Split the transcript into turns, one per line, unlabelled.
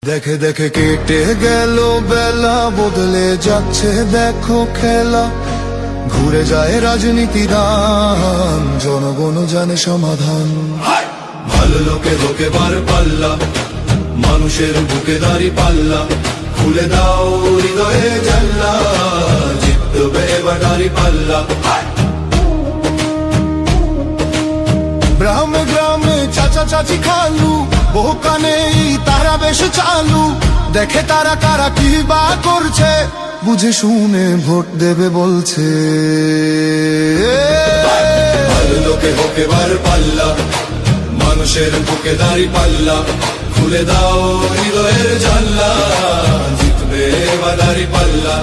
দেখে দেখে কেটে গেল বেলা, বদলে যাচ্ছে দেখো খেলা। ঘুরে যায় রাজনীতির রান, জনগণ জানে সমাধান। ভালো লোকে লোকে বার পাল্লা, মানুষের বুকে দাঁড়ি পাল্লা। খুলে দাও হৃদয়ে জানলা, জিতবে এবার দাঁড়ি পাল্লা। গ্রামে গ্রামে চাচা চাচি খালু, বহু কানে তারা বেশ চালু। দেখে তারা কারা কি বা করছে, বুঝে শুনে ভোট দেবে বলছে। ভালো লোকে হোকে বার পাল্লা, মানুষের বুকে দাঁড়ি পাল্লা। খুলে দাও হৃদয়ের জানলা, জিতবে এবার দাঁড়ি পাল্লা।